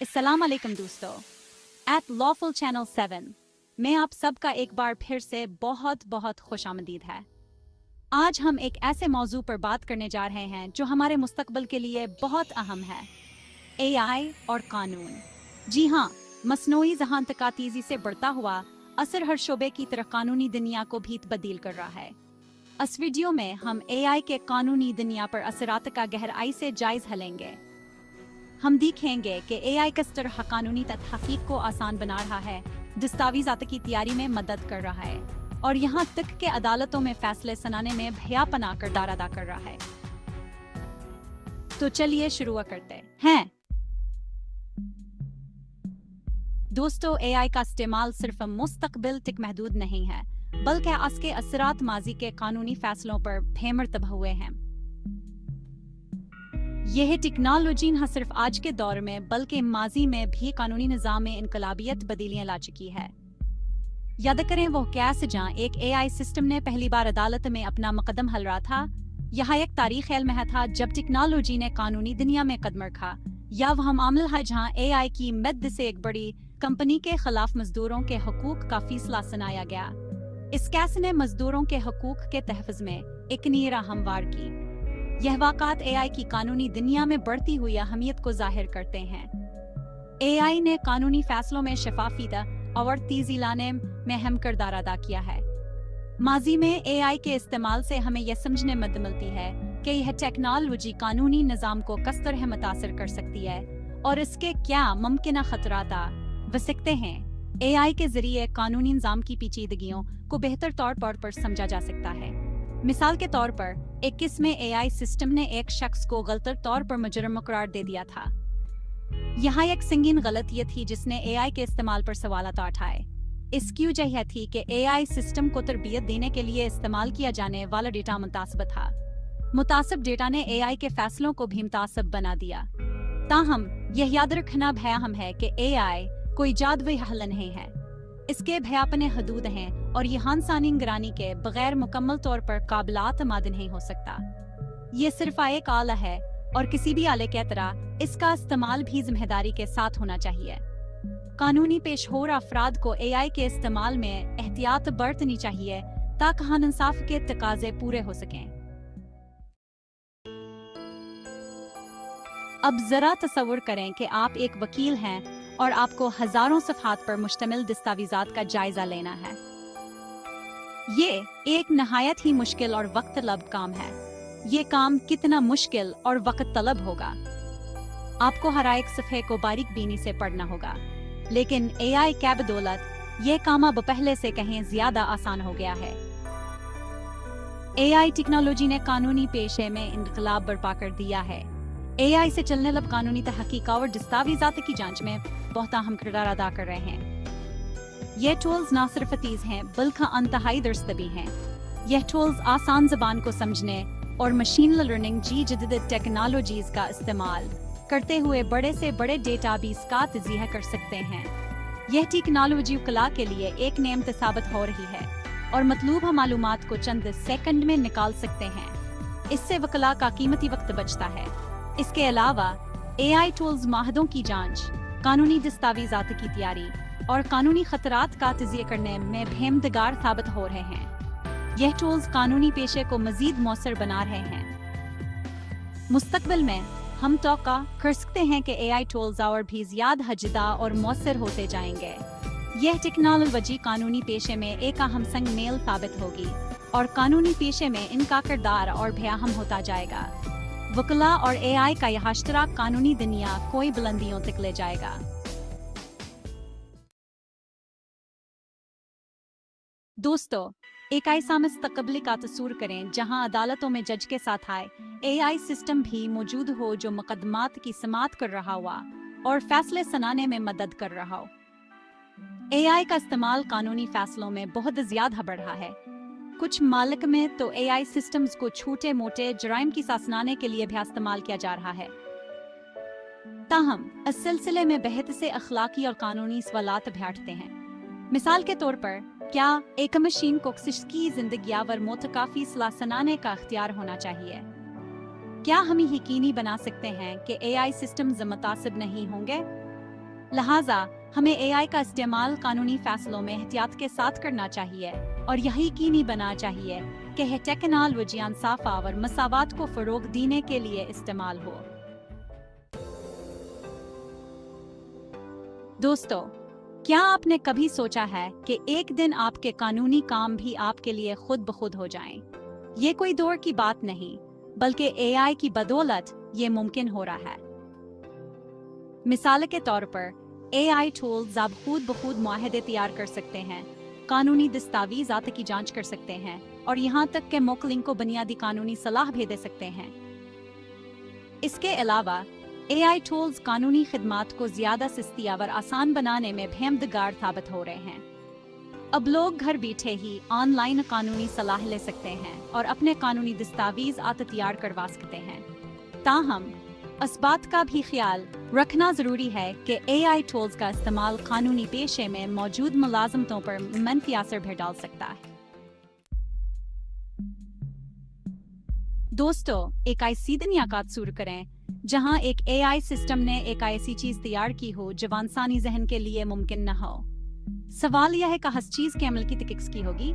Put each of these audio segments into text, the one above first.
अस्सलाम वालेकुम दोस्तों। एट लॉफुल चैनल 7 में आप सबका एक बार फिर से बहुत बहुत खुशामदीद है। आज हम एक ऐसे मौजू पर बात करने जा रहे हैं जो हमारे मुस्तकबिल के लिए बहुत अहम है, एआई और कानून। जी हाँ, मसनूई ज़हान तक तेज़ी से बढ़ता हुआ असर हर शोबे की तरह कानूनी दुनिया को भी तब्दील कर रहा है। इस वीडियो में हम एआई के कानूनी दुनिया पर असरात का गहराई से जायज़ा लेंगे। हम देखेंगे कि एआई किस तरह कानूनी तहकीक को आसान बना रहा है, दस्तावेज़ात की तैयारी में मदद कर रहा है और यहाँ तक के अदालतों में फैसले सुनाने में भया पना किरदार अदा कर रहा है। तो चलिए शुरू करते हैं। दोस्तों, एआई का इस्तेमाल सिर्फ मुस्तकबिल तक महदूद नहीं है, बल्कि इसके असरात माजी के कानूनी फैसलों पर बेमरतब हुए हैं। यह टेक्नोलॉजी न सिर्फ आज के दौर में बल्कि माजी में भी कानूनी निज़ाम में इनकलाबियत बदलियां ला चुकी है। याद करें वो कैसे जहाँ एक एआई सिस्टम ने पहली बार अदालत में अपना मुकदम हल रहा था। यह एक तारीख इल्म है था जब टेक्नोलॉजी ने कानूनी दुनिया में कदम रखा, या वह मामला है जहाँ एआई की मदद से एक बड़ी कंपनी के खिलाफ मजदूरों के हकूक का फैसला सुनाया गया। इस केस ने मजदूरों के हकूक के तहफ़्फ़ुज़ में एक नीरा हमवार की। यह वाक़ात एआई की कानूनी दुनिया में बढ़ती हुई अहमियत को जाहिर करते हैं। एआई ने कानूनी फैसलों में शफाफियत और तेज़ी लाने में अहम किरदार अदा किया है। माजी में एआई के इस्तेमाल से हमें यह समझने में मदद मिलती है कि यह टेक्नोलॉजी कानूनी निज़ाम को किस तरह मुतासिर कर सकती है और इसके क्या मुमकिन खतरात हो सकते हैं। एआई के जरिए कानूनी निज़ाम की पेचीदगियों को बेहतर तौर पर समझा जा सकता है। मिसाल के तौर पर एक केस में एआई सिस्टम ने एक शख्स को गलत तौर पर मुजरिम करार दे दिया था। यहाँ एक संगीन गलती थी जिसने एआई के इस्तेमाल पर सवालात उठाए। इसकी वजह यह थी कि एआई सिस्टम को तरबियत देने के लिए इस्तेमाल किया जाने वाला डेटा मुतासिब था। मुतासिब डेटा ने एआई के फैसलों को भी मुतासिब बना दिया। ताहम यह याद रखना अहम है कि एआई कोई जादुई हल नहीं है। इसके भयापने हदूद हैं और यह इंसानी निगरानी के बगैर मुकम्मल तौर पर काबिलात माद नहीं हो सकता। ये सिर्फ एक आला है और किसी भी आले की तरह इसका इस्तेमाल भी जिम्मेदारी के साथ होना चाहिए। कानूनी पेशहोर अफराद को एआई के इस्तेमाल में एहतियात बरतनी चाहिए ताकि इंसाफ के तकाजे पूरे हो सकें। अब जरा तसव्वुर करें कि आप एक वकील हैं और आपको हजारों सफ़हात पर मुश्तमिल दस्तावेज़ात का जायजा लेना है। ये एक नहायत ही मुश्किल और वक्त तलब काम है। ये काम कितना मुश्किल और वक्त तलब होगा। आपको हर एक सफ़े को बारीक बीनी से पढ़ना होगा, लेकिन एआई के बदौलत ये काम अब पहले से कहीं ज्यादा आसान हो गया है। एआई टेक्नोलॉजी ने कानूनी पेशे में इनकलाब बर्पा कर दिया है। एआई से चलने वाले कानूनी तहकीक और दस्तावेज़ात की जांच में बहुत अहम किरदार अदा कर रहे हैं। ये टूल्स न सिर्फ तेज़ हैं बल्कि इंतहाई दुरुस्त भी हैं। यह टूल्स आसान ज़बान को समझने और मशीन लर्निंग जी जदीद टेक्नोलॉजीज़ का इस्तेमाल करते हुए बड़े से बड़े डेटाबेस का तज़किया कर सकते हैं। यह टेक्नोलॉजी वकला के लिए एक नेमत साबित हो रही है और मतलूबा मालूमात को चंद सेकंड में निकाल सकते हैं। इससे वकला का कीमती वक्त बचता है। इसके अलावा एआई टूल्स माहदों की जांच, कानूनी दस्तावेज़ात की तैयारी और कानूनी खतरात का तज़किया करने में बेमददगार साबित हो रहे हैं। यह टूल्स कानूनी पेशे को मज़ीद मौसर बना रहे हैं। मुस्तकबिल में हम तौक़ा कर सकते हैं कि एआई टूल्स और भी ज़्यादा हजदा और मौसर होते जाएंगे। यह टेक्नोलॉजी कानूनी पेशे में एक अहम संग मेल साबित होगी और कानूनी पेशे में इनका किरदार और भी अहम होता जाएगा। वकला और एआई का यह इश्तराक कानूनी दुनिया कोई बुलंदियों तक ले जाएगा। दोस्तों, एक ऐसा मुस्तकबिल का तस्वुर करें जहां अदालतों में जज के साथ आए एआई सिस्टम भी मौजूद हो जो मुकदमात की समाअत कर रहा हुआ और फैसले सुनाने में मदद कर रहा हो। एआई का इस्तेमाल कानूनी फैसलों में बहुत ज्यादा बढ़ रहा है। कुछ मालिक में तो एआई सिस्टम्स को छोटे मोटे जराइम की सासनाने के लिए भी इस्तेमाल किया जा रहा है। ताहम इस सिलसिले में बेहद से अखलाकी और कानूनी सवालात बैठते हैं। मिसाल के तौर पर, क्या एक मशीन को किसी की जिंदगी वर मौत का फैसला सुनाने का अख्तियार होना चाहिए? क्या हम यकीनी बना सकते हैं कि एआई सिस्टम्स मुतासिब नहीं होंगे? लिहाजा हमें एआई का इस्तेमाल कानूनी फैसलों में एहतियात के साथ करना चाहिए और यही यकीनी बनाना चाहिए कि यह टेक्नोलॉजी इंसाफ और मसावत को फरोग देने के लिए इस्तेमाल हो। दोस्तों, क्या आपने कभी सोचा है कि एक दिन आपके कानूनी काम भी आपके लिए खुद ब खुद हो जाएं? ये कोई दौर की बात नहीं, बल्कि एआई की बदौलत ये मुमकिन हो रहा है। मिसाल के तौर पर एआई टूल्स अब खुद ब खुद मुआहदे तैयार कर सकते हैं, कानूनी दस्तावेज़ात की जांच कर सकते हैं और यहाँ तक कि मोकलिंग को बुनियादी कानूनी सलाह भी दे सकते हैं। इसके अलावा एआई टूल्स कानूनी खिदमात को ज्यादा सस्ती और आसान बनाने में भी मददगार साबित हो रहे हैं। अब लोग घर बैठे ही ऑनलाइन कानूनी सलाह ले सकते हैं और अपने कानूनी दस्तावेज़ात तैयार करवा सकते हैं। ताहम इस बात का भी ख्याल रखना जरूरी है कि एआई टूल्स का इस्तेमाल कानूनी पेशे में मौजूद मुलाजमतों पर मनफी असर भी डाल सकता है। दोस्तों, एक ऐसी दुनिया का तस्वीर करें जहां एक एआई सिस्टम ने एक ऐसी चीज तैयार की हो जो इंसानी जहन के लिए मुमकिन न हो। सवाल यह है कि हर चीज के अमल की तहकीक की होगी।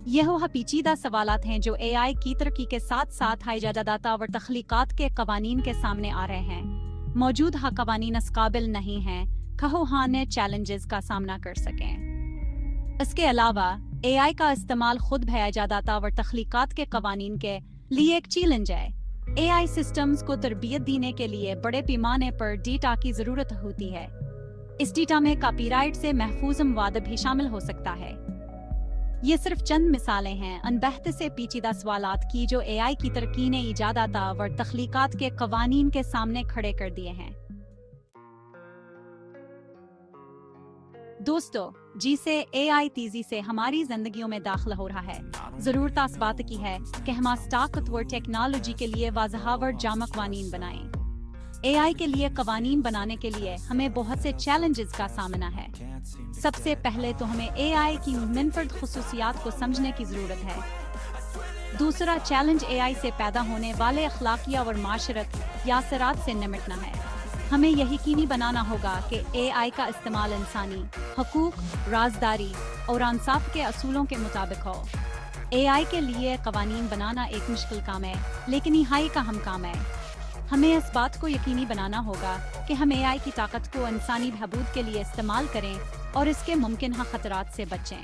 यह वह पेचीदा सवालात हैं जो एआई की तरक्की के साथ साथ इजादात और तख्लीकात के कवानीन के सामने आ रहे हैं। मौजूदा कवानीन इस काबिल नहीं हैं कहो हाँ ने चैलेंजेस का सामना कर सकें। इसके अलावा एआई का इस्तेमाल खुद भी इजादात और तख्लीकात के कवानीन के लिए एक चैलेंज है। एआई सिस्टम्स को तरबियत देने के लिए बड़े पैमाने पर डेटा की जरूरत होती है। इस डेटा में कॉपीराइट से महफूज मवाद भी शामिल हो सकता है। ये सिर्फ चंद मिसालें हैं अनबहत से पेचीदा सवालात की जो एआई की तरक्की ने इजादात और तख्लीकात के कवानीन के सामने खड़े कर दिए हैं। दोस्तों, जिसे एआई तेजी से हमारी जिंदगियों में दाखिल हो रहा है, जरूरत इस बात की है कि हम ताकतवर टेक्नोलॉजी के लिए वाज़हावर जामा कवानीन बनाएं। एआई के लिए कवानीन बनाने के लिए हमें बहुत से चैलेंजेस का सामना है। सबसे पहले तो हमें एआई की मुनफरद खुसूसियात को समझने की जरूरत है। दूसरा चैलेंज एआई से पैदा होने वाले अखलाकी और माशरत या असरात से निपटना है। हमें यह यकीनी बनाना होगा कि एआई का इस्तेमाल इंसानी हकूक, राजदारी और इंसाफ के असूलों के मुताबिक हो। एआई के लिए कवानीन बनाना एक मुश्किल काम है, लेकिन नहायत का अहम काम है। हमें इस बात को यकीनी बनाना होगा कि हम एआई की ताकत को इंसानी बहबूद के लिए इस्तेमाल करें और इसके मुमकिन खतरात से बचें।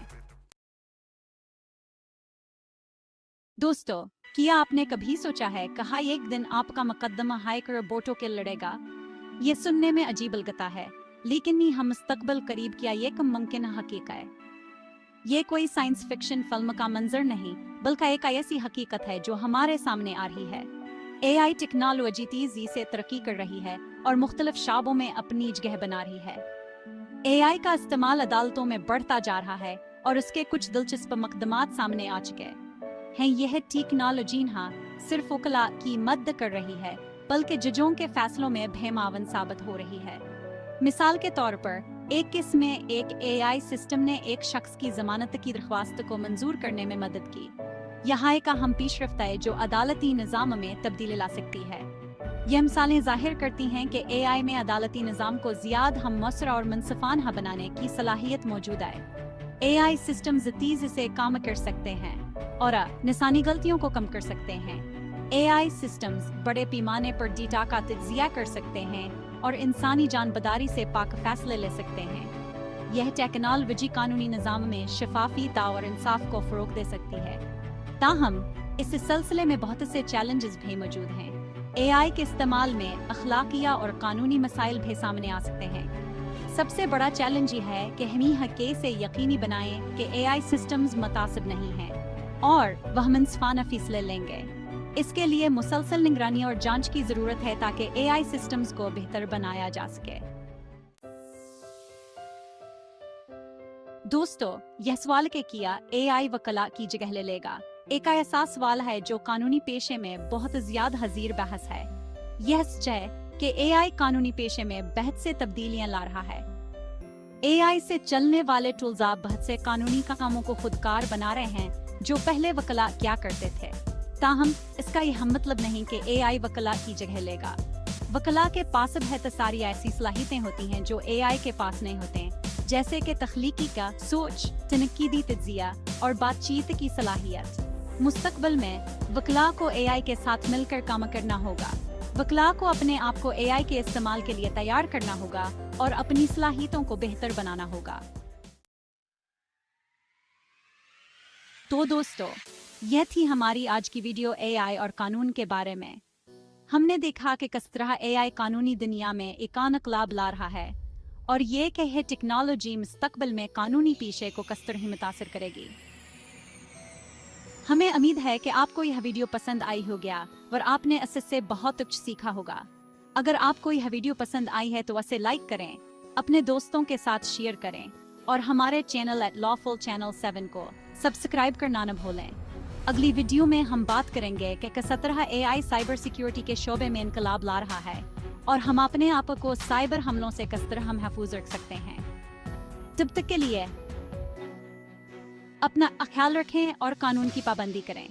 दोस्तों, क्या आपने कभी सोचा है कहा एक दिन आपका मुकदमा हैकर रोबोटों के लड़ेगा? ये सुनने में अजीब लगता है, लेकिन ये हम मुस्तकबिल करीब क्या ये कम मुमकिन हकीकत है। ये कोई साइंस फिक्शन फिल्म का मंजर नहीं, बल्कि एक ऐसी हकीकत है जो हमारे सामने आ रही है। एआई टेक्नोलॉजी तेजी से तरक्की कर रही है और मुख्तलिफ शाबों में अपनी जगह बना रही है। एआई का इस्तेमाल अदालतों में बढ़ता जा रहा है और उसके कुछ दिलचस्प मुकदमात सामने आ चुके हैं। यह टेक्नोलॉजी सिर्फ वकला की मदद कर रही है, बल्कि जजों के फैसलों में भी मावन साबित हो रही है। मिसाल के तौर पर एक केस में एक एआई सिस्टम ने एक शख्स की जमानत की दरख्वास्त को मंजूर करने में मदद की। यहाँ एक अहम पेशरफ्त है जो अदालती निज़ाम में तब्दीली ला सकती है। यह मिसालें जाहिर करती हैं कि एआई में अदालती निज़ाम को ज़्यादा हम मौसर और मुनसिफाना बनाने की सलाहियत मौजूद है। एआई सिस्टम तेजी से काम कर सकते हैं और निशानी गलतियों को कम कर सकते हैं। एआई सिस्टम्स बड़े पैमाने पर डेटा का तज्जिया कर सकते हैं और इंसानी जानबदारी से पाक फैसले ले सकते हैं। यह टेक्नोलॉजी कानूनी निज़ाम में शफाफियत और इंसाफ को फरोग दे सकती है। ताहम इस सिलसिले में बहुत से चैलेंजेस भी मौजूद हैं। एआई के इस्तेमाल में अखलाकिया और कानूनी मसाइल भी सामने आ सकते हैं। सबसे बड़ा चैलेंज ये है कि हम हक़ से यकीनी बनाएं कि एआई सिस्टम्स मुतासिब नहीं हैं और वह मुनसिफाना फैसले लेंगे। इसके लिए मुसलसल निगरानी और जांच की जरूरत है ताकि एआई सिस्टम्स को बेहतर बनाया जा सके। दोस्तों, यह सवाल के किया एआई वकला की जगह ले लेगा एक ऐसा सवाल है जो कानूनी पेशे में बहुत ज्यादा हजीर बहस है। यह सच है कि एआई कानूनी पेशे में बहुत से तब्दीलियां ला रहा है। एआई से चलने वाले टूल्स आप बहुत से कानूनी कामों को खुदकार बना रहे हैं जो पहले वकला क्या करते थे। ताहम इसका यह मतलब नहीं कि एआई वकला की जगह लेगा। वकला के पास बहुत सारी ऐसी सलाहियतें होती हैं जो एआई के पास नहीं होते, जैसे कि तख्लीकी का सोच, तनकीदी तज्जिया और बातचीत की सलाहियत। मुस्तकबिल में वकला को एआई के साथ मिलकर काम करना होगा। वकला को अपने आप को एआई के इस्तेमाल के लिए तैयार करना होगा और अपनी सलाहियतों को बेहतर बनाना होगा। तो दोस्तों, यह थी हमारी आज की वीडियो एआई और कानून के बारे में। हमने देखा कि किस तरह एआई कानूनी दुनिया में एक इनकलाब ला रहा है और ये कि यह टेक्नोलॉजी मुस्तकबिल में कानूनी पेशे को किस तरह मुतासिर करेगी। हमें उम्मीद है कि आपको यह वीडियो पसंद आई होगा और आपने इससे बहुत कुछ सीखा होगा। अगर आपको यह वीडियो पसंद आई है तो इसे लाइक करें, अपने दोस्तों के साथ शेयर करें और हमारे चैनल लॉफुल चैनल 7 को सब्सक्राइब करना न भूलें। अगली वीडियो में हम बात करेंगे कि किस तरह एआई साइबर सिक्योरिटी के शोबे में इनकलाब ला रहा है और हम अपने आप को साइबर हमलों से किस तरह महफूज रख सकते हैं। तब तक के लिए अपना ख्याल रखें और कानून की पाबंदी करें।